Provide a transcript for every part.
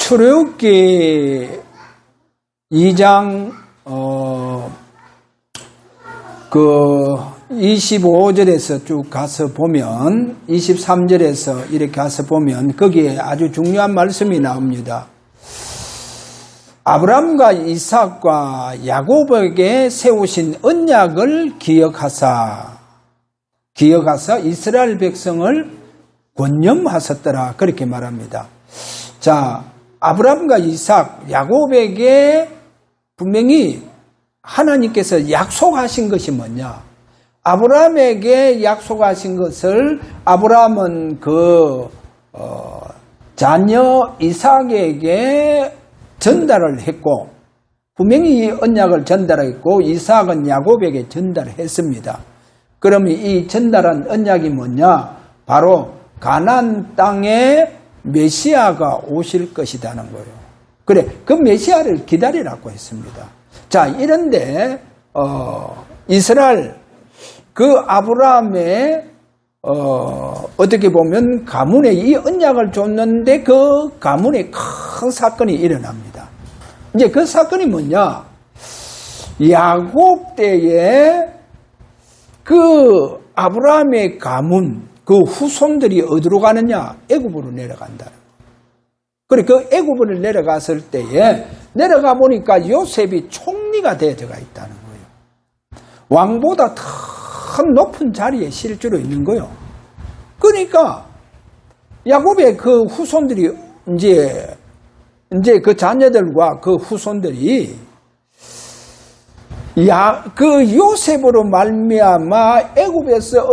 출애굽기 2장 25절에서 쭉 가서 보면 23절에서 이렇게 가서 보면 거기에 아주 중요한 말씀이 나옵니다. 아브라함과 이삭과 야곱에게 세우신 언약을 기억하사 이스라엘 백성을 권념하셨더라 그렇게 말합니다. 자, 아브라함과 이삭, 야곱에게 분명히 하나님께서 약속하신 것이 뭐냐? 아브라함에게 약속하신 것을 아브라함은 자녀 이삭에게 전달을 했고 분명히 이 언약을 전달했고 이삭은 야곱에게 전달했습니다. 그러면 이 전달한 언약이 뭐냐? 바로 가나안 땅에 메시아가 오실 것이라는 거예요. 그래, 그 메시아를 기다리라고 했습니다. 자, 이런데 이스라엘 그 아브라함의 어떻게 보면 가문에 이 언약을 줬는데 그 가문에 큰 사건이 일어납니다. 이제 그 사건이 뭐냐? 야곱 때에 그 아브라함의 가문 그 후손들이 어디로 가느냐? 애굽으로 내려간다는 거예요. 그래, 그 애굽으로 내려갔을 때에 내려가 보니까 요셉이 총리가 되어가 있다는 거예요. 왕보다 큰 높은 자리에 실제로 있는 거예요. 그러니까 야곱의 그 후손들이 이제 그 자녀들과 그 후손들이 그 요셉으로 말미암아 애굽에서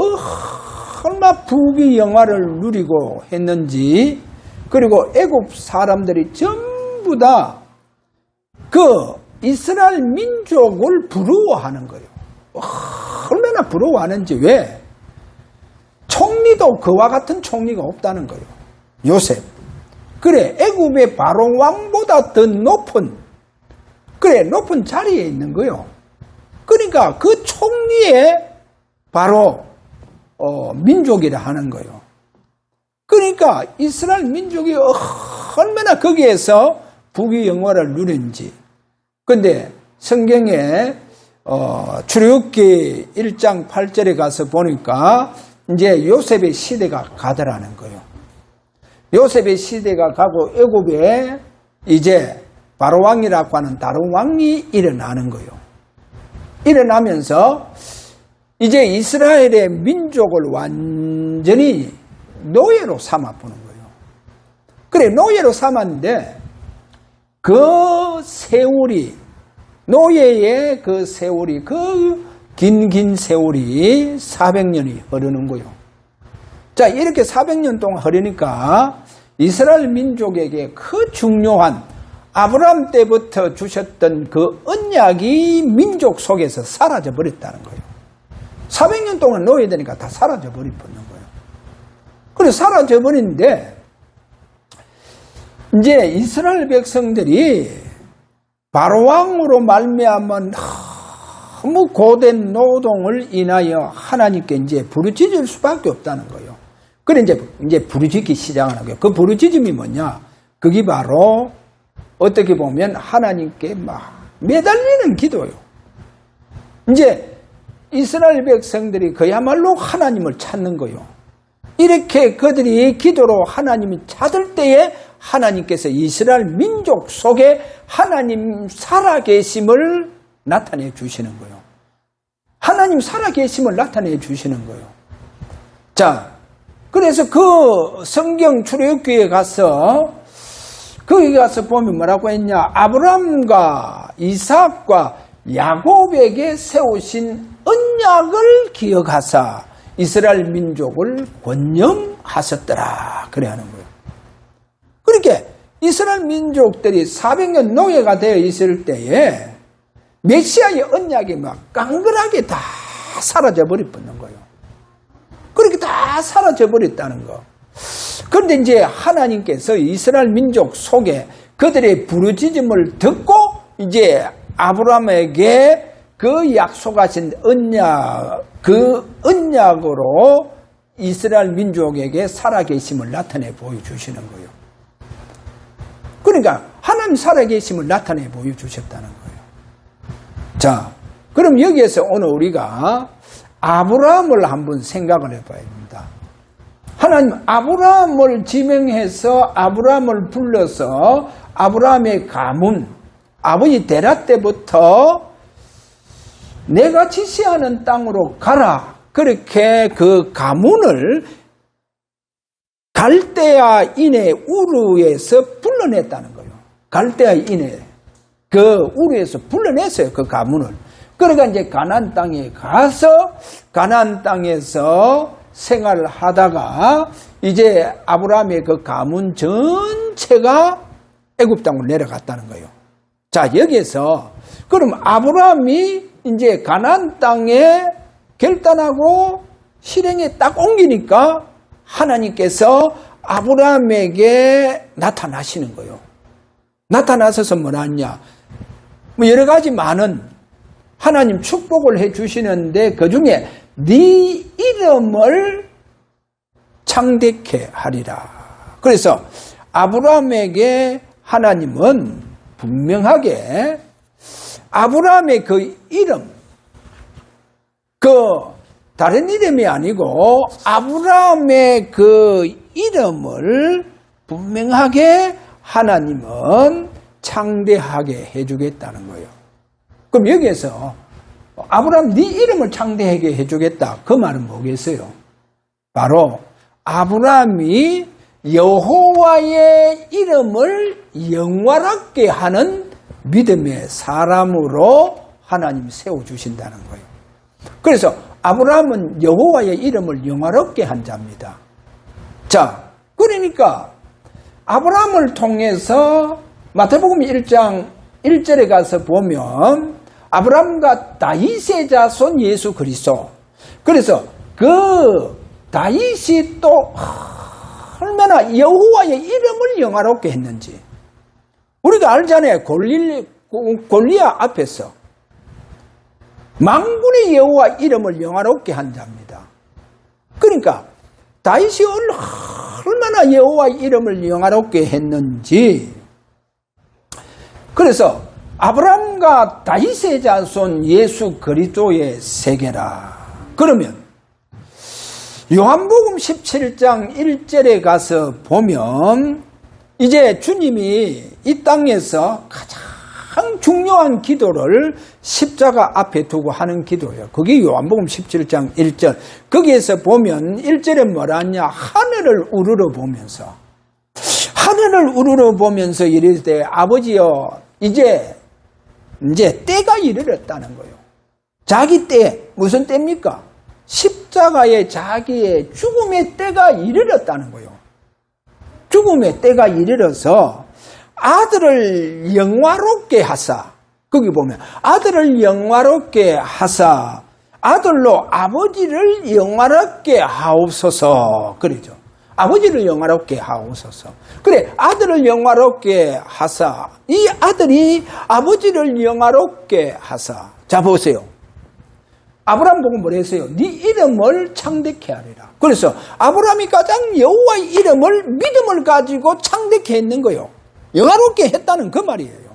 얼마나 부귀 영화를 누리고 했는지, 그리고 애굽 사람들이 전부 다 그 이스라엘 민족을 부러워하는 거예요. 얼마나 부러워하는지. 왜? 총리도 그와 같은 총리가 없다는 거예요. 요셉. 그래, 애굽의 바로 왕보다 더 높은 자리에 있는 거예요. 그러니까 그 총리의 바로 민족이라 하는 거예요. 그러니까 이스라엘 민족이 얼마나 거기에서 부귀 영화를 누린지. 근데 성경에 출애굽기 1장 8절에 가서 보니까 이제 요셉의 시대가 가더라는 거예요. 요셉의 시대가 가고 애굽에 이제 바로 왕이라고 하는 다른 왕이 일어나는 거예요. 일어나면서 이제 이스라엘의 민족을 완전히 노예로 삼아보는 거예요. 그래, 노예로 삼았는데 그 세월이, 노예의 그 세월이, 그 긴 세월이 400년이 흐르는 거예요. 자, 이렇게 400년 동안 흐르니까 이스라엘 민족에게 그 중요한 아브라함 때부터 주셨던 그 언약이 민족 속에서 사라져 버렸다는 거예요. 400년 동안 노예되니까 다 사라져 버리는 거예요. 그래서 사라져 버리는데 이제 이스라엘 백성들이 바로 왕으로 말미암아 너무 고된 노동을 인하여 하나님께 이제 부르짖을 수밖에 없다는 거예요. 그래 이제 부르짖기 시작하는 거예요. 그 부르짖음이 뭐냐? 그게 바로 어떻게 보면 하나님께 막 매달리는 기도예요. 이제 이스라엘 백성들이 그야말로 하나님을 찾는 거예요. 이렇게 그들이 기도로 하나님이 찾을 때에 하나님께서 이스라엘 민족 속에 하나님 살아계심을 나타내 주시는 거예요. 하나님 살아계심을 나타내 주시는 거예요. 자, 그래서 그 성경 출애굽기에 가서 거기 가서 보면 뭐라고 했냐? 아브라함과 이삭과 야곱에게 세우신 언약을 기억하사 이스라엘 민족을 권념하셨더라. 그래 하는 거예요. 그렇게 이스라엘 민족들이 400년 노예가 되어 있을 때에 메시아의 언약이 막 깡그하게 다 사라져버릴 뻔한 거예요. 그렇게 다 사라져버렸다는 거. 그런데 이제 하나님께서 이스라엘 민족 속에 그들의 부르짖음을 듣고 이제 아브라함에게 그 약속하신 언약, 그 언약으로 이스라엘 민족에게 살아계심을 나타내 보여주시는 거예요. 그러니까 하나님 살아계심을 나타내 보여주셨다는 거예요. 자, 그럼 여기에서 오늘 우리가 아브라함을 한번 생각을 해봐야 됩니다. 하나님 아브라함을 지명해서 아브라함을 불러서 아브라함의 가문, 아버지 데라 때부터 내가 지시하는 땅으로 가라. 그렇게 그 가문을 갈대아인의 우르에서 불러냈다는 거예요. 갈대아인의 그 우르에서 불러냈어요. 그 가문을. 그러니까 이제 가나안 땅에 가서 가나안 땅에서 생활을 하다가 이제 아브라함의 그 가문 전체가 애굽 땅으로 내려갔다는 거예요. 자, 여기에서 그럼 아브라함이 이제 가나안 땅에 결단하고 실행에 딱 옮기니까 하나님께서 아브라함에게 나타나시는 거예요. 나타나셔서 뭐라 하냐? 뭐 여러 가지 많은 하나님 축복을 해 주시는데 그 중에 네 이름을 창대케 하리라. 그래서 아브라함에게 하나님은 분명하게 아브라함의 그 이름, 그 다른 이름이 아니고 아브라함의 그 이름을 분명하게 하나님은 창대하게 해주겠다는 거예요. 그럼 여기에서 아브라함 네 이름을 창대하게 해주겠다. 그 말은 뭐겠어요? 바로 아브라함이 여호와의 이름을 영화롭게 하는 믿음의 사람으로 하나님 세워주신다는 거예요. 그래서 아브라함은 여호와의 이름을 영화롭게 한 자입니다. 자, 그러니까 아브라함을 통해서 마태복음 1장 1절에 가서 보면 아브라함과 다윗의 자손 예수 그리스도. 그래서 그 다윗이 또 얼마나 여호와의 이름을 영화롭게 했는지 우리가 알잖아요. 골리앗 앞에서 만군의 여호와 이름을 영화롭게 한 자입니다. 그러니까 다윗이 얼마나 여호와 이름을 영화롭게 했는지. 그래서 아브라함과 다윗의 자손 예수 그리스도의 세계라. 그러면 요한복음 17장 1절에 가서 보면 이제 주님이 이 땅에서 가장 중요한 기도를 십자가 앞에 두고 하는 기도예요. 그게 요한복음 17장 1절. 거기에서 보면 1절에 뭐라 하냐? 하늘을 우러러 보면서 이르되 아버지여 이제 때가 이르렀다는 거예요. 자기 때, 무슨 때입니까? 십자가의 자기의 죽음의 때가 이르렀다는 거예요. 죽음의 때가 이르러서 아들을 영화롭게 하사, 거기 보면 아들을 영화롭게 하사 아들로 아버지를 영화롭게 하옵소서. 그러죠. 아버지를 영화롭게 하옵소서. 그래, 아들을 영화롭게 하사. 이 아들이 아버지를 영화롭게 하사. 자, 보세요. 아브라함 보고 뭐라 했어요? 네 이름을 창대케 하리라. 그래서 아브라함이 가장 여호와의 이름을 믿음을 가지고 창대케 했는 거예요. 영화롭게 했다는 그 말이에요.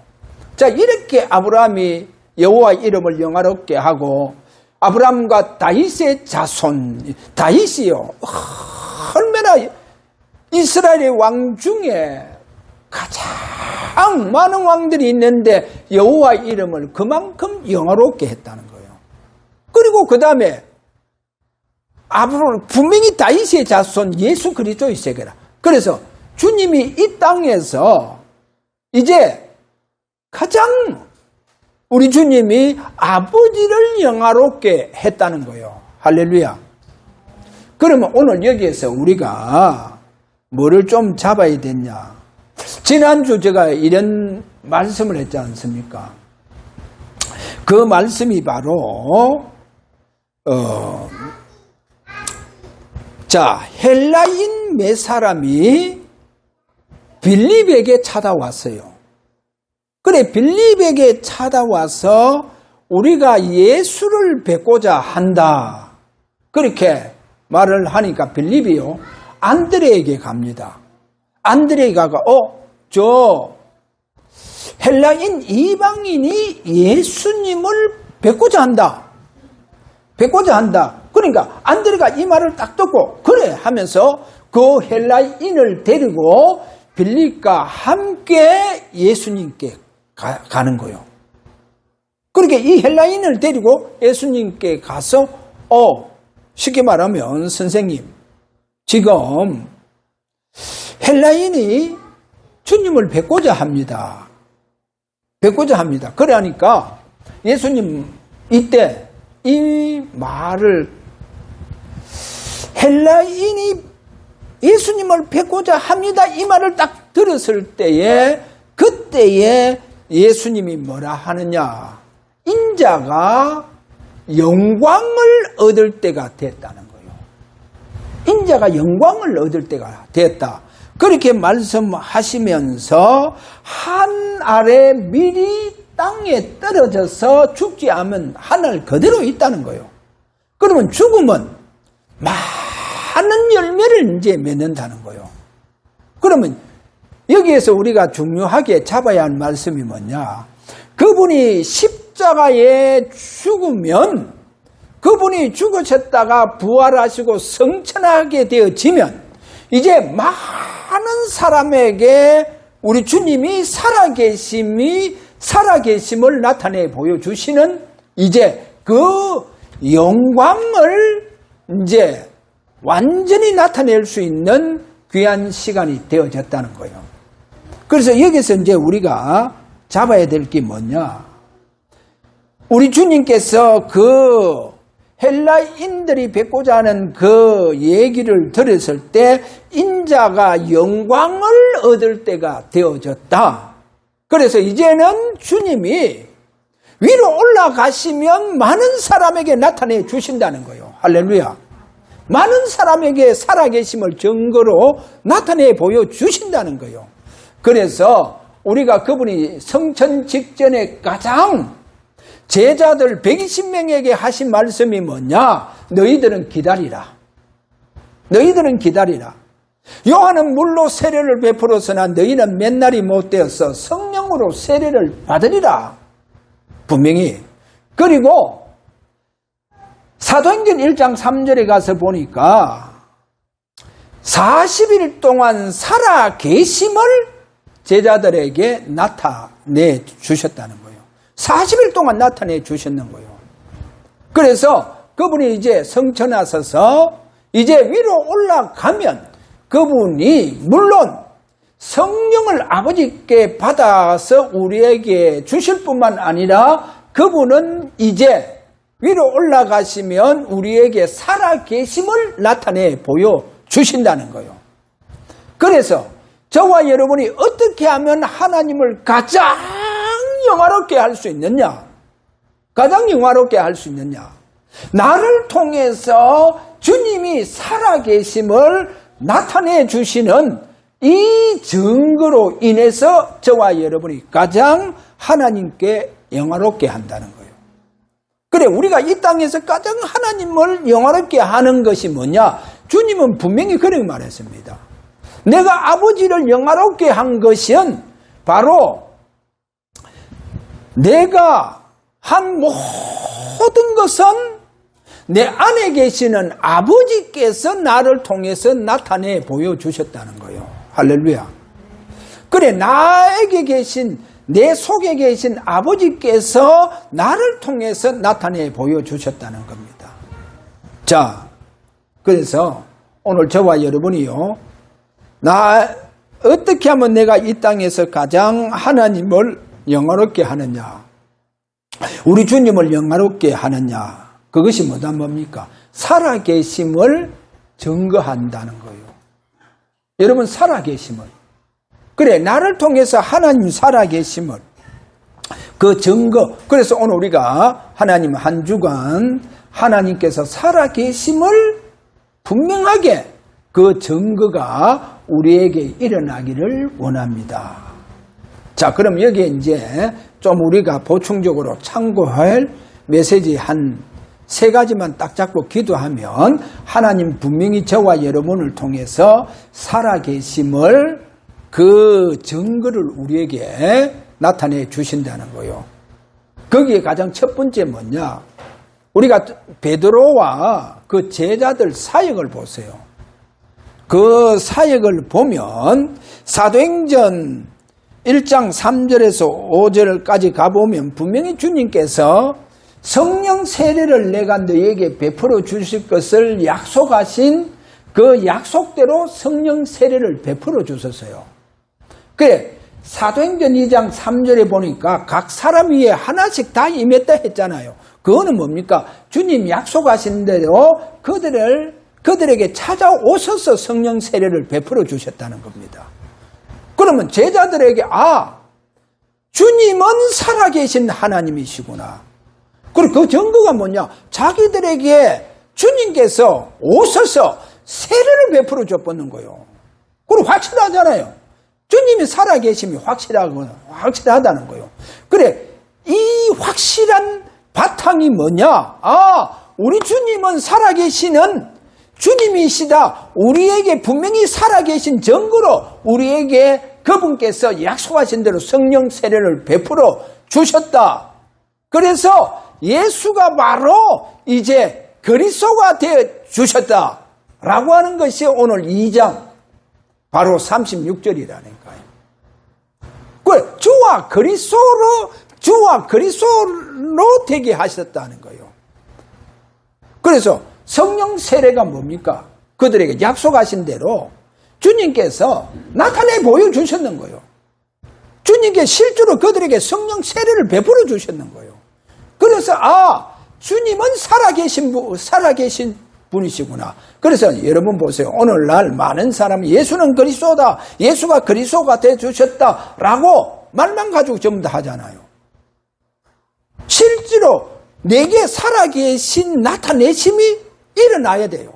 자, 이렇게 아브라함이 여호와의 이름을 영화롭게 하고 아브라함과 다윗의 자손, 다윗이요. 얼마나 이스라엘의 왕 중에 가장 많은 왕들이 있는데 여호와의 이름을 그만큼 영화롭게 했다는 거예요. 그리고 그 다음에 분명히 다윗의 자손 예수 그리스도의 세계라. 그래서 주님이 이 땅에서 이제 가장 우리 주님이 아버지를 영화롭게 했다는 거예요. 할렐루야. 그러면 오늘 여기에서 우리가 뭐를 좀 잡아야 되냐. 지난주 제가 이런 말씀을 했지 않습니까? 그 말씀이 바로 헬라인 몇 사람이 빌립에게 찾아왔어요. 그래, 빌립에게 찾아와서 우리가 예수를 뵙고자 한다. 그렇게 말을 하니까 빌립이요, 안드레에게 갑니다. 안드레가 저 헬라인 이방인이 예수님을 뵙고자 한다. 뵙고자 한다. 그러니까 안드레가 이 말을 딱 듣고 그래 하면서 그 헬라인을 데리고 빌립과 함께 예수님께 가는 거예요. 그렇게 이 헬라인을 데리고 예수님께 가서 쉽게 말하면 선생님 지금 헬라인이 주님을 뵙고자 합니다. 뵙고자 합니다. 그래 하니까 예수님 이때 이 말을 헬라인이 예수님을 뵙고자 합니다. 이 말을 딱 들었을 때에 그때에 예수님이 뭐라 하느냐. 인자가 영광을 얻을 때가 됐다는 거예요. 인자가 영광을 얻을 때가 됐다. 그렇게 말씀하시면서 한 알에 밀이 땅에 떨어져서 죽지 않으면 하늘 그대로 있다는 거예요. 그러면 죽음은 많은 열매를 이제 맺는다는 거예요. 그러면 여기에서 우리가 중요하게 잡아야 할 말씀이 뭐냐. 그분이 십자가에 죽으면 그분이 죽으셨다가 부활하시고 성천하게 되어지면 이제 많은 사람에게 우리 주님이 살아계심을 나타내 보여주시는 이제 그 영광을 이제 완전히 나타낼 수 있는 귀한 시간이 되어졌다는 거예요. 그래서 여기서 이제 우리가 잡아야 될 게 뭐냐. 우리 주님께서 그 헬라인들이 뵙고자 하는 그 얘기를 들었을 때 인자가 영광을 얻을 때가 되어졌다. 그래서 이제는 주님이 위로 올라가시면 많은 사람에게 나타내 주신다는 거예요. 할렐루야. 많은 사람에게 살아계심을 증거로 나타내 보여주신다는 거예요. 그래서 우리가 그분이 성천 직전에 가장 제자들 120명에게 하신 말씀이 뭐냐? 너희들은 기다리라. 너희들은 기다리라. 요한은 물로 세례를 베풀었으나 너희는 맨날이 못되어서 성령으로 세례를 받으리라. 분명히. 그리고 사도행전 1장 3절에 가서 보니까 40일 동안 살아 계심을 제자들에게 나타내 주셨다는 거예요. 40일 동안 나타내 주셨는 거예요. 그래서 그분이 이제 성천하셔서 이제 위로 올라가면 그분이 물론 성령을 아버지께 받아서 우리에게 주실 뿐만 아니라 그분은 이제 위로 올라가시면 우리에게 살아계심을 나타내 보여주신다는 거예요. 그래서 저와 여러분이 어떻게 하면 하나님을 가장 영화롭게 할 수 있느냐? 가장 영화롭게 할 수 있느냐? 나를 통해서 주님이 살아계심을 나타내 주시는 이 증거로 인해서 저와 여러분이 가장 하나님께 영화롭게 한다는 거예요. 그래, 우리가 이 땅에서 가장 하나님을 영화롭게 하는 것이 뭐냐? 주님은 분명히 그렇게 말했습니다. 내가 아버지를 영화롭게 한 것은 바로 내가 한 모든 것은 내 안에 계시는 아버지께서 나를 통해서 나타내 보여주셨다는 거예요. 할렐루야. 그래, 나에게 계신, 내 속에 계신 아버지께서 나를 통해서 나타내 보여주셨다는 겁니다. 자, 그래서 오늘 저와 여러분이요, 어떻게 하면 내가 이 땅에서 가장 하나님을 영화롭게 하느냐, 우리 주님을 영화롭게 하느냐, 그것이 뭐다 뭡니까? 살아계심을 증거한다는 거예요. 여러분, 살아계심을. 그래, 나를 통해서 하나님 살아계심을, 그 증거. 그래서 오늘 우리가 하나님 한 주간 하나님께서 살아계심을 분명하게 그 증거가 우리에게 일어나기를 원합니다. 자, 그럼 여기에 이제 좀 우리가 보충적으로 참고할 메시지 한 3가지만 딱 잡고 기도하면 하나님 분명히 저와 여러분을 통해서 살아계심을 그 증거를 우리에게 나타내 주신다는 거예요. 거기에 가장 첫 번째 뭐냐? 우리가 베드로와 그 제자들 사역을 보세요. 그 사역을 보면 사도행전 1장 3절에서 5절까지 가보면 분명히 주님께서 성령 세례를 내가 너에게 베풀어 주실 것을 약속하신 그 약속대로 성령 세례를 베풀어 주셨어요. 그래, 사도행전 2장 3절에 보니까 각 사람 위에 하나씩 다 임했다 했잖아요. 그거는 뭡니까? 주님 약속하신 대로 그들에게 찾아오셔서 성령 세례를 베풀어 주셨다는 겁니다. 그러면 제자들에게 주님은 살아계신 하나님이시구나. 그리고 그 증거가 뭐냐? 자기들에게 주님께서 오셔서 세례를 베풀어 줬다는 거예요. 그리고 확실하잖아요. 주님이 살아계심이 확실하다는 거예요. 그래, 이 확실한 바탕이 뭐냐? 우리 주님은 살아계시는 주님이시다. 우리에게 분명히 살아계신 증거로 우리에게 그분께서 약속하신 대로 성령 세례를 베풀어 주셨다. 그래서 예수가 바로 이제 그리스도가 되어 주셨다라고 하는 것이 오늘 2장 바로 36절이라니까요. 주와 그리스도로 되게 하셨다는 거예요. 그래서 성령 세례가 뭡니까? 그들에게 약속하신 대로 주님께서 나타내 보여주셨는 거예요. 주님께 실제로 그들에게 성령 세례를 베풀어 주셨는 거예요. 그래서 주님은 살아계신 분이시구나. 그래서 여러분 보세요. 오늘날 많은 사람이 예수는 그리스도다, 예수가 그리스도가 되어주셨다라고 말만 가지고 전부 다 하잖아요. 실제로 내게 살아계신 나타내심이 일어나야 돼요.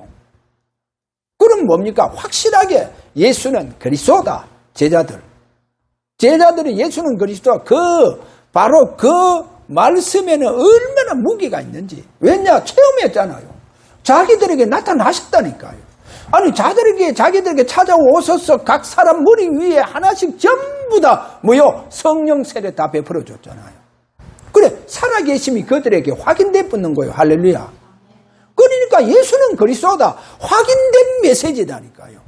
그럼 뭡니까? 확실하게 예수는 그리스도다. 제자들이 예수는 그리스도다. 바로 그 말씀에는 얼마나 무게가 있는지. 왜냐? 체험했잖아요. 자기들에게 나타나셨다니까요. 아니, 자기들에게 찾아오셔서 각 사람 머리 위에 하나씩 전부 다 성령 세례 다 베풀어 줬잖아요. 그래, 살아계심이 그들에게 확인돼 붙는 거예요. 할렐루야. 그러니까 예수는 그리스도다. 확인된 메시지다니까요.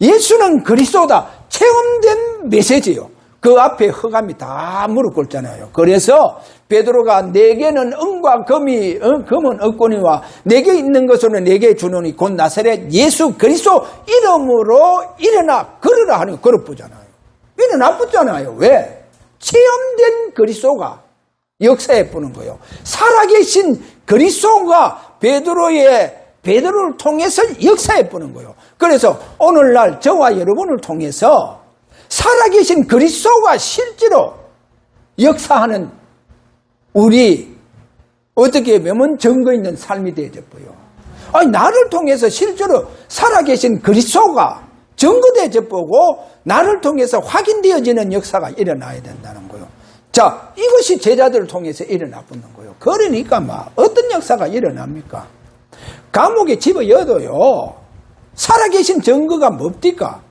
예수는 그리스도다. 체험된 메시지요. 그 앞에 흑암이 다 무릎 꿇잖아요. 그래서 베드로가 내게는 은과 금은 없거니와 내게 있는 것으로 내게 주노니 곧 나사렛 예수 그리스도 이름으로 일어나 걸으라 하는 거 걸어보잖아요. 일어나 붙잖아요. 왜? 체험된 그리스도가 역사에 뿌는 거예요. 살아계신 그리스도가 베드로를 통해서 역사에 뿌는 거예요. 그래서 오늘날 저와 여러분을 통해서 살아계신 그리스도가 실제로 역사하는 우리 어떻게 보면 증거 있는 삶이 되어져버려요. 나를 통해서 실제로 살아계신 그리스도가 증거되어져보고 나를 통해서 확인되어지는 역사가 일어나야 된다는 거예요. 자, 이것이 제자들을 통해서 일어나는 거예요. 그러니까 어떤 역사가 일어납니까? 감옥에 집어넣어도요, 살아계신 증거가 뭡니까?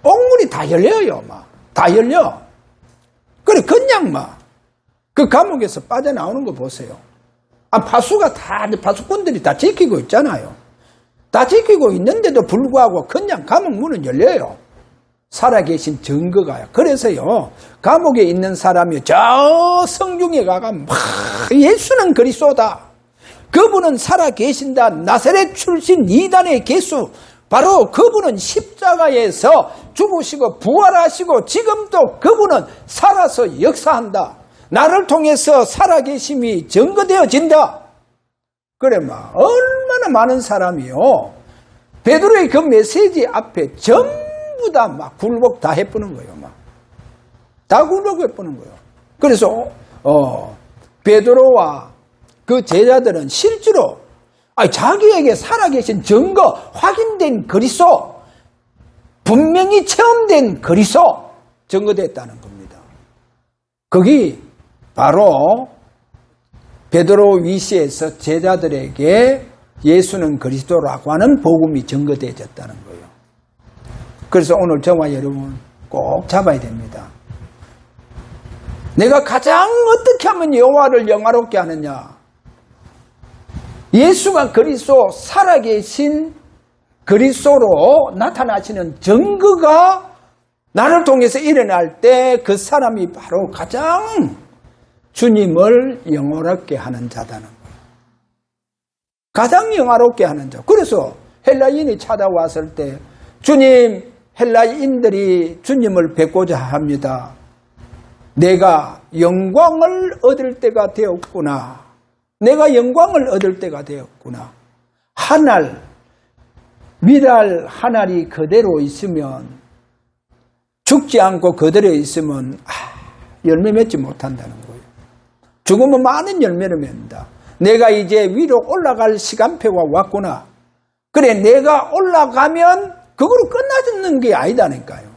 옥문이 다 열려요, 다 열려. 그래, 그냥 그 감옥에서 빠져나오는 거 보세요. 파수꾼들이 다 지키고 있잖아요. 다 지키고 있는데도 불구하고 그냥 감옥 문은 열려요. 살아계신 증거가요. 그래서요, 감옥에 있는 사람이 저 성중에 가가 예수는 그리스도다. 그분은 살아계신다. 나사렛 출신 이단의 개수. 바로 그분은 십자가에서 죽으시고 부활하시고 지금도 그분은 살아서 역사한다. 나를 통해서 살아계심이 증거되어진다. 그래, 얼마나 많은 사람이요. 베드로의 그 메시지 앞에 전부 다 굴복 다 해보는 거예요. 다 굴복해보는 거예요. 그래서, 베드로와 그 제자들은 실제로 자기에게 살아계신 증거, 확인된 그리스도, 분명히 체험된 그리스도, 증거됐다는 겁니다. 거기 바로 베드로 위시에서 제자들에게 예수는 그리스도라고 하는 복음이 증거되어졌다는 거예요. 그래서 오늘 저와 여러분 꼭 잡아야 됩니다. 내가 가장 어떻게 하면 여호와를 영화롭게 하느냐? 예수가 그리스도 살아계신 그리스도로 나타나시는 증거가 나를 통해서 일어날 때 그 사람이 바로 가장 주님을 영화롭게 하는 자다는 거예요. 가장 영화롭게 하는 자. 그래서 헬라인이 찾아왔을 때 주님, 헬라인들이 주님을 뵙고자 합니다. 내가 영광을 얻을 때가 되었구나. 내가 영광을 얻을 때가 되었구나. 한 알, 미랄 한 알이 그대로 있으면, 죽지 않고 그대로 있으면 열매 맺지 못한다는 거예요. 죽으면 많은 열매를 맺는다. 내가 이제 위로 올라갈 시간표가 왔구나. 그래, 내가 올라가면 그거로 끝나는 게 아니다니까요.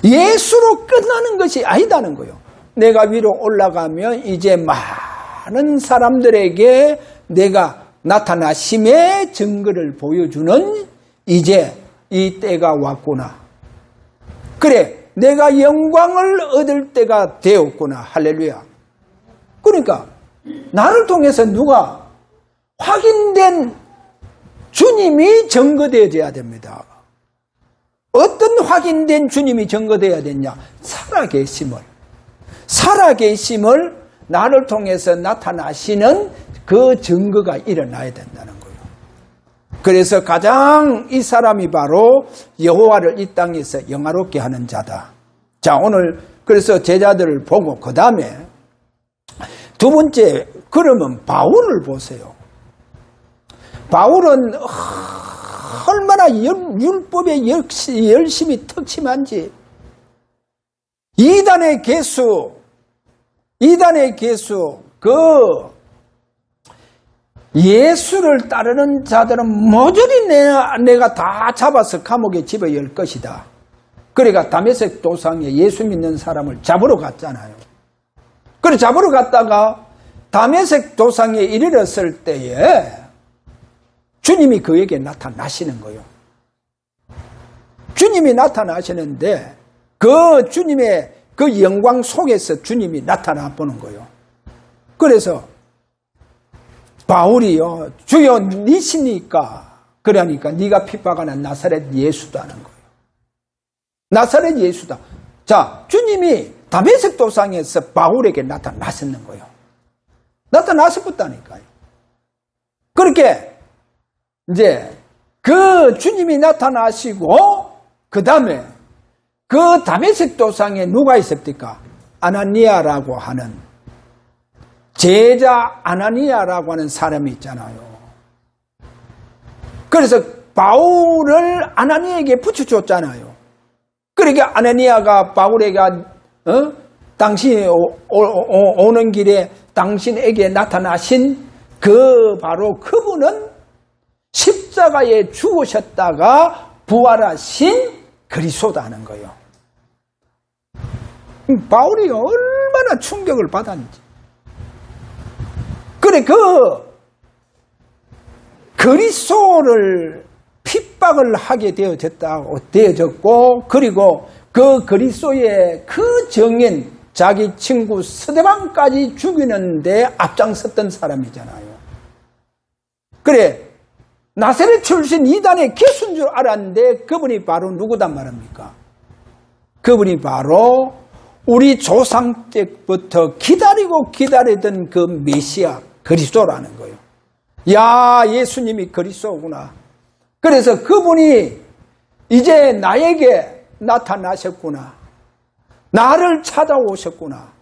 예수로 끝나는 것이 아니다는 거예요. 내가 위로 올라가면 이제 많은 사람들에게 내가 나타나심의 증거를 보여주는 이제 이 때가 왔구나. 그래, 내가 영광을 얻을 때가 되었구나. 할렐루야. 그러니까 나를 통해서 누가 확인된 주님이 증거되어야 됩니다. 어떤 확인된 주님이 증거되어야 되냐? 살아계심을 나를 통해서 나타나시는 그 증거가 일어나야 된다는 거예요. 그래서 가장 이 사람이 바로 여호와를 이 땅에서 영화롭게 하는 자다. 자, 오늘 그래서 제자들을 보고 그 다음에 두 번째, 그러면 바울을 보세요. 바울은 얼마나 율법에 열심히 특침한지. 이단의 개수, 그 예수를 따르는 자들은 모조리 내가 다 잡아서 감옥에 집어열 것이다. 그러니까 다메섹 도상에 예수 믿는 사람을 잡으러 갔잖아요. 그래 잡으러 갔다가 다메섹 도상에 이르렀을 때에 주님이 그에게 나타나시는 거예요. 주님이 나타나시는데 그 주님의 그 영광 속에서 주님이 나타나 보는 거예요. 그래서 바울이요, 주여 니시니까, 그러니까 네가 핍박하는 나사렛 예수다 하는 거예요. 나사렛 예수다. 자, 주님이 다메섹 도상에서 바울에게 나타나셨는 거예요. 나타나셨다니까요. 그렇게 이제 그 주님이 나타나시고 그 다음에 그 다메섹 도상에 누가 있습니까? 아나니아라고 하는 제자 아나니아라고 하는 사람이 있잖아요. 그래서 바울을 아나니아에게 붙여줬잖아요. 그러니까 아나니아가 바울에게 당신이 오는 길에 당신에게 나타나신 그 바로 그분은 십자가에 죽으셨다가 부활하신 그리스도다는 거예요. 바울이 얼마나 충격을 받았는지. 그래, 그 그리스도를 핍박을 하게 되어졌고, 그리고 그 그리스도의 그 정인, 자기 친구 스데반까지 죽이는데 앞장섰던 사람이잖아요. 그래, 나사렛 출신 이단의 개수인 줄 알았는데 그분이 바로 누구단 말입니까? 그분이 바로 우리 조상 때부터 기다리던 그 메시아 그리스도라는 거예요. 야, 예수님이 그리스도구나. 그래서 그분이 이제 나에게 나타나셨구나. 나를 찾아오셨구나.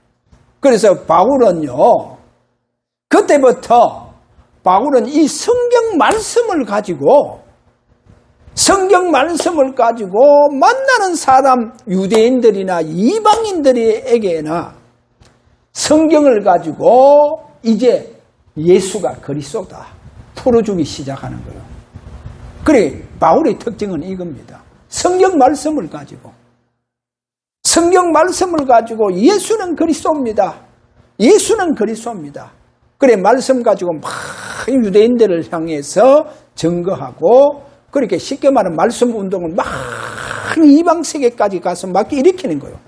그래서 바울은요, 그때부터 바울은 이 성경 말씀을 가지고 만나는 사람, 유대인들이나 이방인들에게나 성경을 가지고 이제 예수가 그리스도다 풀어주기 시작하는 거예요. 그래, 바울의 특징은 이겁니다. 성경 말씀을 가지고 예수는 그리스도입니다. 그래, 말씀 가지고 막 유대인들을 향해서 증거하고, 그렇게 쉽게 말하면 말씀 운동을 막 이방 세계까지 가서 막 일으키는 거예요.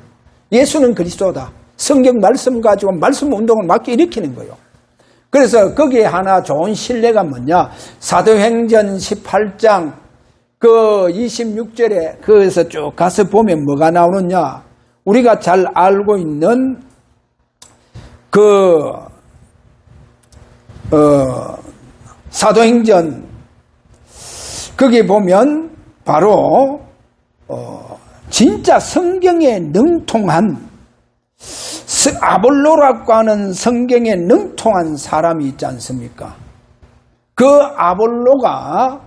예수는 그리스도다. 성경 말씀 가지고 말씀 운동을 막 일으키는 거예요. 그래서 거기에 하나 좋은 신뢰가 뭐냐? 사도행전 18장 그 26절에 거기서 쭉 가서 보면 뭐가 나오느냐? 우리가 잘 알고 있는 사도행전 거기 보면 바로 진짜 성경에 능통한 아볼로라고 하는 성경에 능통한 사람이 있지 않습니까? 그 아볼로가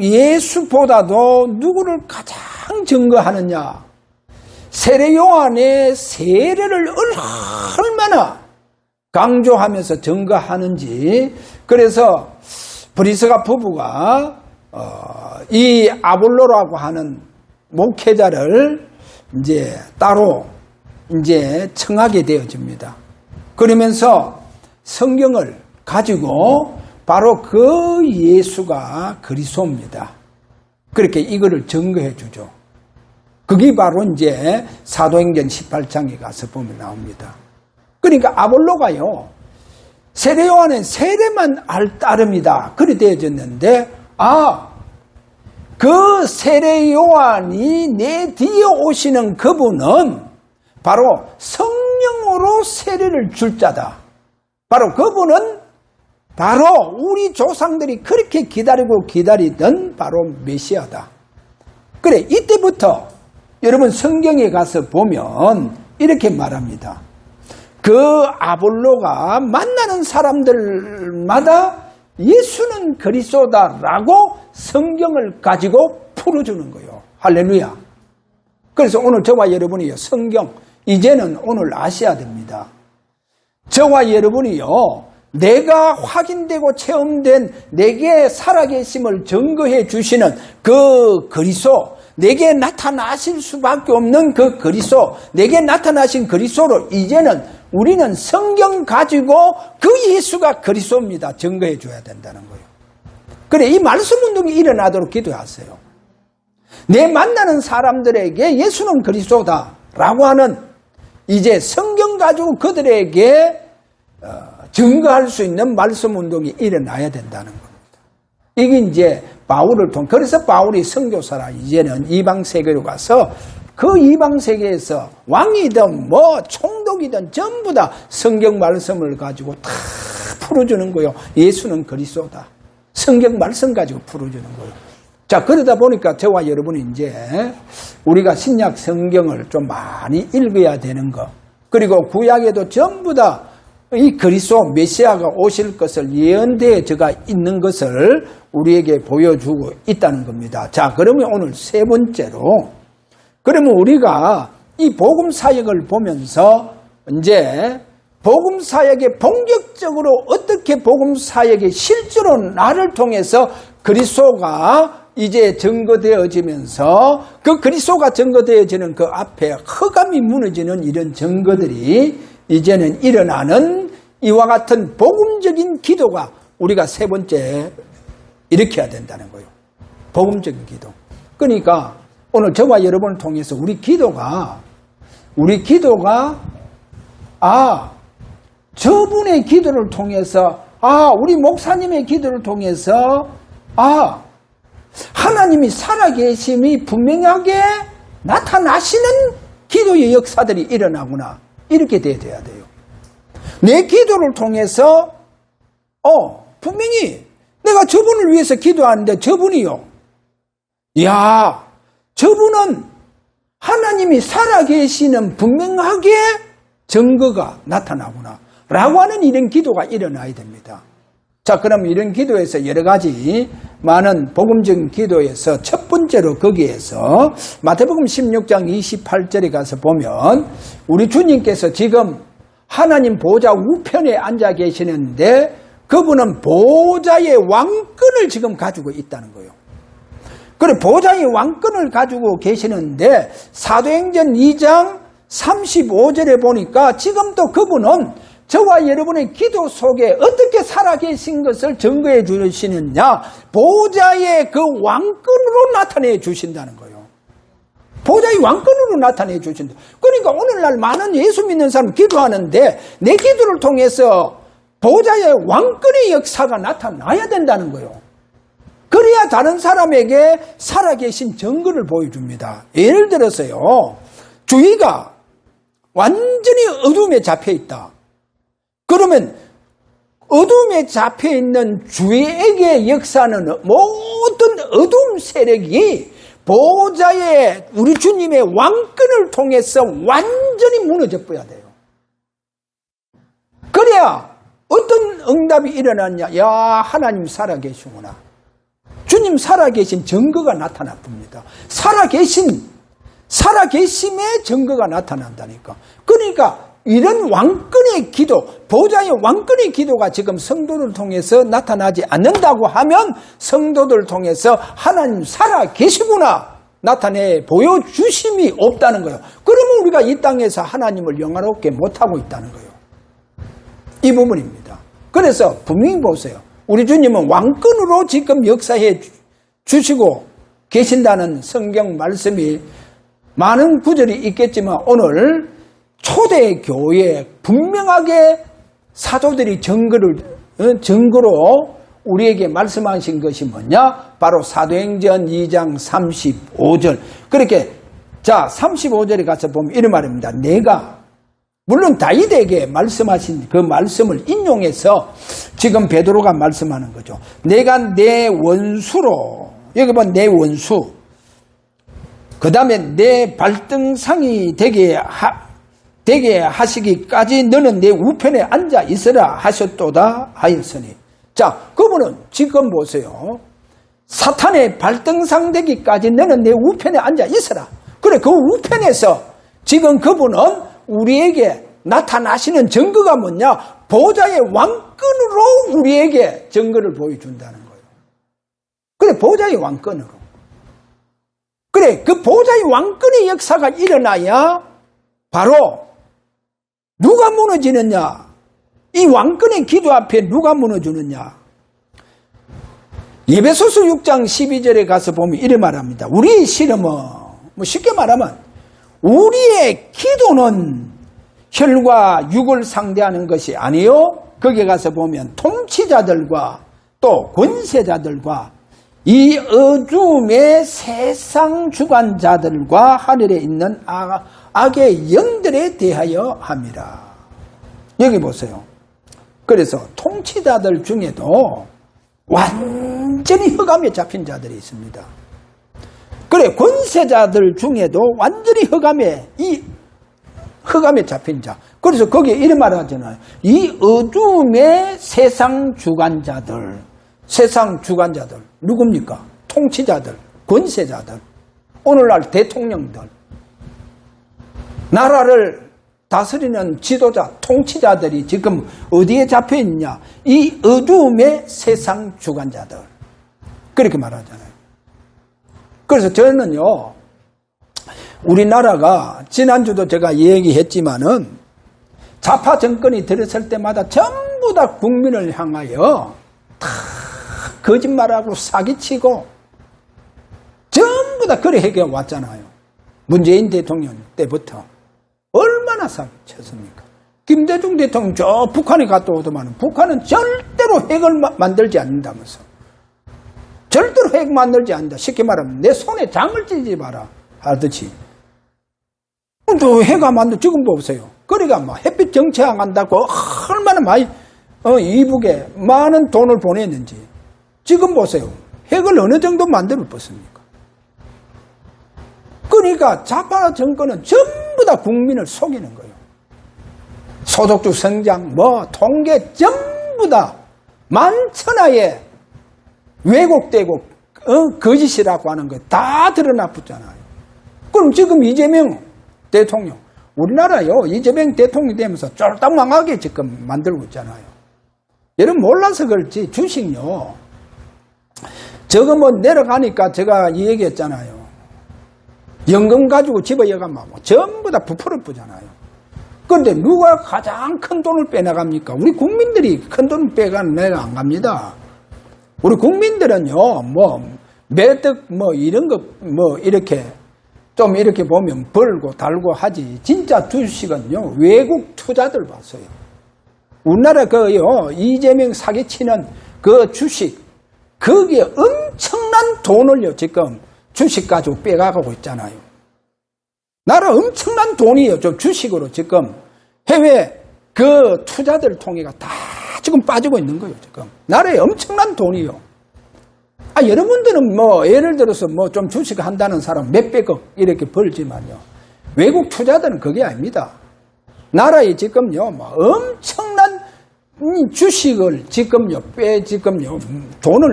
예수보다도 누구를 가장 증거하느냐? 세례 요한의 세례를 얼마나 강조하면서 증거하는지. 그래서 브리스가 부부가 이 아볼로라고 하는 목회자를 이제 따로 이제 청하게 되어집니다. 그러면서 성경을 가지고 바로 그 예수가 그리스도입니다. 그렇게 이거를 증거해 주죠. 그게 바로 이제 사도행전 18장에 가서 보면 나옵니다. 그러니까 아볼로가요, 세례 요한은 세례만 알 따름이다. 그리 되어졌는데, 그 세례 요한이 내 뒤에 오시는 그분은 바로 성령으로 세례를 줄 자다. 바로 그분은 바로 우리 조상들이 그렇게 기다리던 바로 메시아다. 그래, 이때부터 여러분 성경에 가서 보면 이렇게 말합니다. 그 아볼로가 만나는 사람들마다 예수는 그리스도다라고 성경을 가지고 풀어주는 거예요. 할렐루야. 그래서 오늘 저와 여러분이요, 성경 이제는 오늘 아셔야 됩니다. 저와 여러분이요, 내가 확인되고 체험된 내게 살아계심을 증거해 주시는 그 그리스도, 내게 나타나실 수밖에 없는 그 그리스도, 내게 나타나신 그리스도로 이제는 우리는 성경 가지고 그 예수가 그리스도입니다. 증거해 줘야 된다는 거예요. 그래, 이 말씀 운동이 일어나도록 기도하세요. 내 만나는 사람들에게 예수는 그리스도다라고 하는 이제 성경 가지고 그들에게 증거할 수 있는 말씀 운동이 일어나야 된다는 겁니다. 이게 이제 바울을 통해, 그래서 바울이 선교사라 이제는 이방 세계로 가서 그 이방 세계에서 왕이든 뭐 총독이든 전부 다 성경 말씀을 가지고 다 풀어주는 거예요. 예수는 그리스도다. 성경 말씀 가지고 풀어주는 거예요. 자, 그러다 보니까 저와 여러분이 이제 우리가 신약 성경을 좀 많이 읽어야 되는 거, 그리고 구약에도 전부 다 이 그리스도 메시아가 오실 것을 예언되어져 있는 것을 우리에게 보여주고 있다는 겁니다. 자, 그러면 오늘 세 번째로, 그러면 우리가 이 복음 사역을 보면서 이제 복음 사역에 본격적으로 어떻게 복음 사역에 실제로 나를 통해서 그리스도가 이제 증거되어지면서 그 그리스도가 증거되어지는 그 앞에 흑암이 무너지는 이런 증거들이 이제는 일어나는 이와 같은 복음적인 기도가 우리가 세 번째 일으켜야 된다는 거예요. 복음적인 기도. 그러니까 오늘 저와 여러분을 통해서 우리 기도가 저분의 기도를 통해서, 우리 목사님의 기도를 통해서 하나님이 살아계심이 분명하게 나타나시는 기도의 역사들이 일어나구나. 이렇게 돼야 돼요. 내 기도를 통해서 분명히 내가 저분을 위해서 기도하는데 저분이요, 저분은 하나님이 살아계시는 분명하게 증거가 나타나구나 라고 하는 이런 기도가 일어나야 됩니다. 자, 그럼 이런 기도에서 여러 가지 많은 복음적인 기도에서 첫 번째로 거기에서 마태복음 16장 28절에 가서 보면 우리 주님께서 지금 하나님 보좌 우편에 앉아 계시는데 그분은 보좌의 왕권을 지금 가지고 있다는 거예요. 그래, 보좌의 왕권을 가지고 계시는데 사도행전 2장 35절에 보니까 지금 또 그분은 저와 여러분의 기도 속에 어떻게 살아계신 것을 증거해 주시느냐, 보좌의 그 왕권으로 나타내 주신다는 거예요. 보좌의 왕권으로 나타내 주신다. 그러니까 오늘날 많은 예수 믿는 사람 기도하는데 내 기도를 통해서 보좌의 왕권의 역사가 나타나야 된다는 거예요. 그래야 다른 사람에게 살아계신 증거를 보여줍니다. 예를 들어서요, 주위가 완전히 어둠에 잡혀 있다. 그러면 어둠에 잡혀 있는 주위에게 역사는 모든 어둠 세력이 보좌의 우리 주님의 왕권을 통해서 완전히 무너져 버려야 돼요. 그래야 어떤 응답이 일어났냐? 야, 하나님 살아계시구나. 주님 살아계신 증거가 나타나 봅니다. 살아계심의 증거가 나타난다니까. 그러니까 이런 왕권의 기도, 보좌의 왕권의 기도가 지금 성도를 통해서 나타나지 않는다고 하면 성도들 통해서 하나님 살아계시구나 나타내 보여주심이 없다는 거예요. 그러면 우리가 이 땅에서 하나님을 영화롭게 못하고 있다는 거예요. 이 부분입니다. 그래서 분명히 보세요. 우리 주님은 왕권으로 지금 역사해 주시고 계신다는 성경 말씀이 많은 구절이 있겠지만 오늘 초대교회에 분명하게 사도들이 증거로 우리에게 말씀하신 것이 뭐냐? 바로 사도행전 2장 35절. 그렇게 자 35절에 가서 보면 이런 말입니다. 내가 물론 다윗에게 말씀하신 그 말씀을 인용해서 지금 베드로가 말씀하는 거죠. 내가 내 원수로, 여기 보면 내 원수, 그 다음에 내 발등상이 되게 하시기까지 너는 내 우편에 앉아 있으라 하셨도다 하였으니. 자, 그분은 지금 보세요. 사탄의 발등상 되기까지 너는 내 우편에 앉아 있으라. 그래, 그 우편에서 지금 그분은 우리에게 나타나시는 증거가 뭐냐? 보좌의 왕권으로 우리에게 증거를 보여준다는 거예요. 그래, 보좌의 왕권으로. 그래, 그 보좌의 왕권의 역사가 일어나야 바로 누가 무너지느냐? 이 왕권의 기도 앞에 누가 무너지느냐? 에베소서 6장 12절에 가서 보면 이런 말합니다. 우리의 시름은, 쉽게 말하면 우리의 기도는 혈과 육을 상대하는 것이 아니요. 거기에 가서 보면 통치자들과 또 권세자들과 이 어둠의 세상 주관자들과 하늘에 있는 악의 영들에 대하여 함이라. 여기 보세요. 그래서 통치자들 중에도 완전히 흑암에 잡힌 자들이 있습니다. 그래, 권세자들 중에도 완전히 흑암에 잡힌 자. 그래서 거기에 이런 말을 하잖아요. 이 어둠의 세상 주관자들, 누굽니까? 통치자들, 권세자들, 오늘날 대통령들, 나라를 다스리는 지도자, 통치자들이 지금 어디에 잡혀 있냐? 이 어둠의 세상 주관자들. 그렇게 말하잖아요. 그래서 저는요, 우리나라가 지난주도 제가 얘기했지만은 좌파 정권이 들었을 때마다 전부 다 국민을 향하여 다 거짓말하고 사기치고 전부 다 그래 해결왔잖아요. 문재인 대통령 때부터 얼마나 사기쳤습니까? 김대중 대통령 저 북한에 갔다 오더만 북한은 절대로 핵을 만들지 않는다면서. 절대로 핵 만들지 않는다. 쉽게 말하면 내 손에 장을 찌지 마라 하듯이. 또 핵을 만들 지금 보세요. 그러니까 막 햇빛 정체한다고 얼마나 많이 이북에 많은 돈을 보냈는지. 지금 보세요. 핵을 어느 정도 만들어 봤습니까? 그러니까 좌파 정권은 전부 다 국민을 속이는 거예요. 소득주 성장, 통계 전부 다 만천하에 왜곡되고 거짓이라고 하는 거 다 드러나 붙잖아요. 그럼 지금 이재명 대통령, 우리나라요 이재명 대통령이 되면서 쫄딱 망하게 지금 만들고 있잖아요. 여러분 몰라서 그렇지 주식요. 저거 내려가니까 제가 이 얘기했잖아요. 연금 가지고 집에 여가면 전부 다 부풀어 뿌잖아요. 그런데 누가 가장 큰 돈을 빼나갑니까? 우리 국민들이 큰 돈을 빼가는 내가 안 갑니다. 우리 국민들은요, 매득, 이런 거, 이렇게 좀 이렇게 보면 벌고 달고 하지. 진짜 주식은요, 외국 투자들 봤어요. 우리나라 이재명 사기치는 그 주식, 거기에 엄청난 돈을요, 지금 주식 가지고 빼가고 있잖아요. 나라 엄청난 돈이에요. 좀 주식으로 지금 해외 그 투자들 통해가 다 지금 빠지고 있는 거예요, 지금. 나라에 엄청난 돈이요. 여러분들은 예를 들어서 좀 주식 한다는 사람 몇백억 이렇게 벌지만요. 외국 투자들은 그게 아닙니다. 나라에 지금요, 엄청난 주식을 지금요,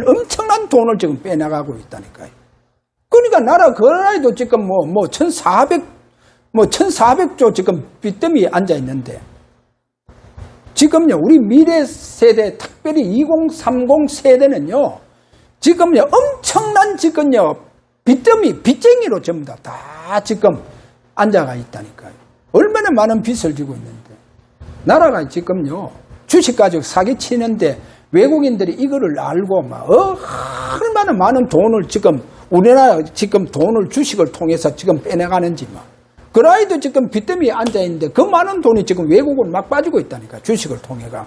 엄청난 돈을 지금 빼나가고 있다니까요. 그러니까 나라 그 나라에도 지금 1400조 지금 빚더미에 앉아 있는데, 지금요, 우리 미래 세대, 특별히 2030 세대는요, 지금요, 엄청난 지금요, 빚쟁이로 전부 다 지금 앉아가 있다니까요. 얼마나 많은 빚을 지고 있는데. 나라가 지금요, 주식 가지고 사기치는데 외국인들이 이거를 알고 얼마나 많은 돈을 지금, 우리나라 지금 돈을 주식을 통해서 지금 빼내가는지 그 아이도 지금 빚더미에 앉아있는데 그 많은 돈이 지금 외국으로 막 빠지고 있다니까, 주식을 통해가.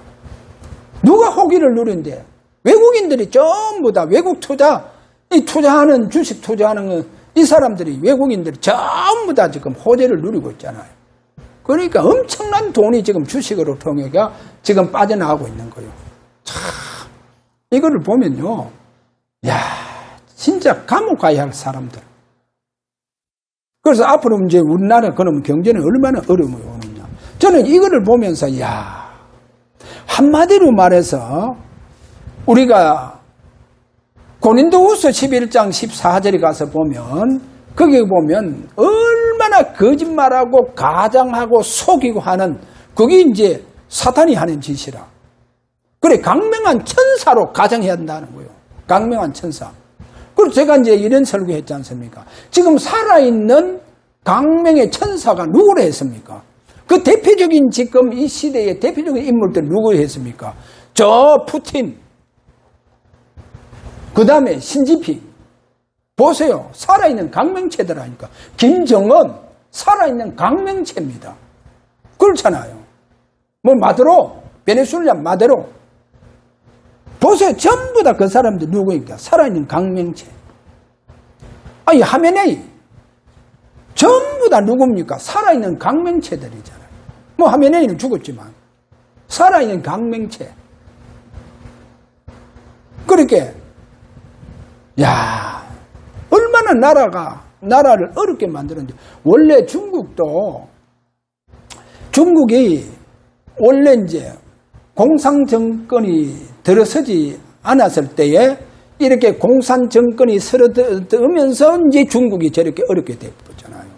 누가 호기를 누린데? 외국인들이 전부 다 외국 투자, 이 투자하는, 주식 투자하는 이 사람들이, 외국인들이 전부 다 지금 호재를 누리고 있잖아요. 그러니까 엄청난 돈이 지금 주식으로 통해가 지금 빠져나가고 있는 거예요. 참, 이거를 보면요. 진짜 감옥 가야 할 사람들. 그래서 앞으로 이제 우리나라 그러면 경제는 얼마나 어려움이 오느냐. 저는 이거를 보면서, 한마디로 말해서 우리가 고린도후서 11장 14절에 가서 보면, 거기 보면 얼마나 거짓말하고 가장하고 속이고 하는, 그게 이제 사탄이 하는 짓이라. 그래, 강명한 천사로 가장해야 한다는 거예요. 강명한 천사. 그리고 제가 이제 이런 설교했지 않습니까? 지금 살아있는 강명의 천사가 누구를 했습니까? 그 대표적인 지금 이 시대의 대표적인 인물들 누구 했습니까? 저 푸틴, 그 다음에 신지핑. 보세요. 살아있는 강명체들 하니까. 김정은, 살아있는 강명체입니다. 그렇잖아요. 마두로, 베네수엘라 마두로. 보세요. 전부 다 그 사람들 누구입니까? 살아있는 강명체. 하메네이. 전부 다 누굽니까? 살아있는 강명체들이잖아요. 하메네이는 죽었지만. 살아있는 강명체. 그렇게, 얼마나 나라를 어렵게 만들었는지. 원래 중국이 원래 이제 공산정권이 들어서지 않았을 때에 이렇게 공산정권이 서러들면서 이제 중국이 저렇게 어렵게 되었잖아요.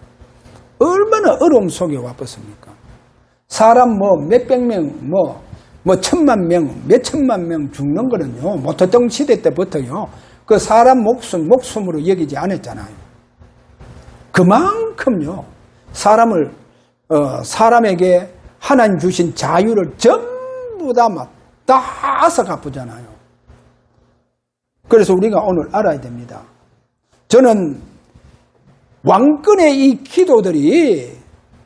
얼마나 어려움 속에 와봤습니까? 사람 몇백 명, 천만 명, 몇천만 명 죽는 거는요, 모토동 시대 때부터요, 그 사람 목숨으로 여기지 않았잖아요. 그만큼요, 사람에게 하나님 주신 자유를 전부 다 앗아 갚으잖아요. 그래서 우리가 오늘 알아야 됩니다. 저는 왕권의 이 기도들이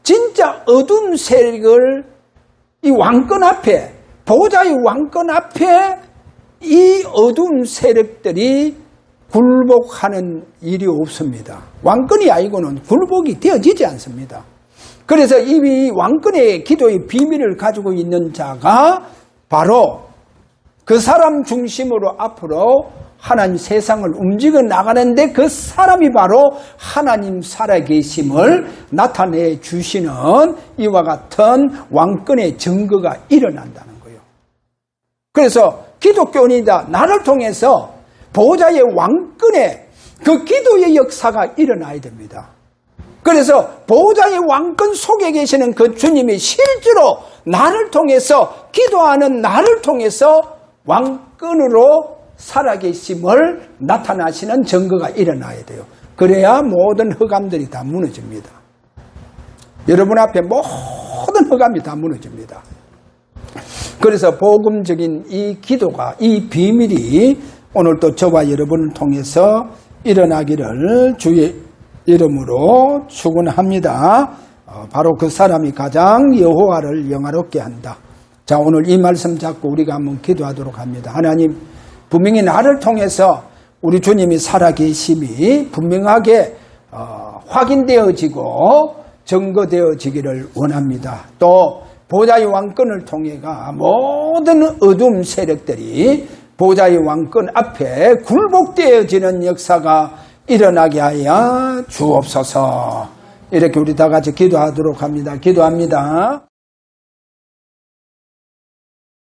진짜 어두운 세력을 이 왕권 앞에, 보호자의 왕권 앞에 이 어두운 세력들이 굴복하는 일이 없습니다. 왕권이 아니고는 굴복이 되어지지 않습니다. 그래서 이 왕권의 기도의 비밀을 가지고 있는 자가 바로 그 사람 중심으로 앞으로 하나님 세상을 움직여 나가는데, 그 사람이 바로 하나님 살아계심을 나타내 주시는 이와 같은 왕권의 증거가 일어난다는 거예요. 그래서 기독교인이다 나를 통해서 보호자의 왕권의 그 기도의 역사가 일어나야 됩니다. 그래서 보호자의 왕권 속에 계시는 그 주님이 실제로 나를 통해서, 기도하는 나를 통해서 왕권으로 살아계심을 나타나시는 증거가 일어나야 돼요. 그래야 모든 흑암들이 다 무너집니다. 여러분 앞에 모든 흑암이 다 무너집니다. 그래서 복음적인 이 기도가, 이 비밀이 오늘 또 저와 여러분을 통해서 일어나기를 주의 이름으로 축원합니다. 바로 그 사람이 가장 여호와를 영화롭게 한다. 자, 오늘 이 말씀 잡고 우리가 한번 기도하도록 합니다. 하나님, 분명히 나를 통해서 우리 주님이 살아계심이 분명하게 확인되어지고 증거되어지기를 원합니다. 또 보좌의 왕권을 통해가 모든 어둠 세력들이 보좌의 왕권 앞에 굴복되어지는 역사가 일어나게 하여 주옵소서. 이렇게 우리 다 같이 기도하도록 합니다. 기도합니다.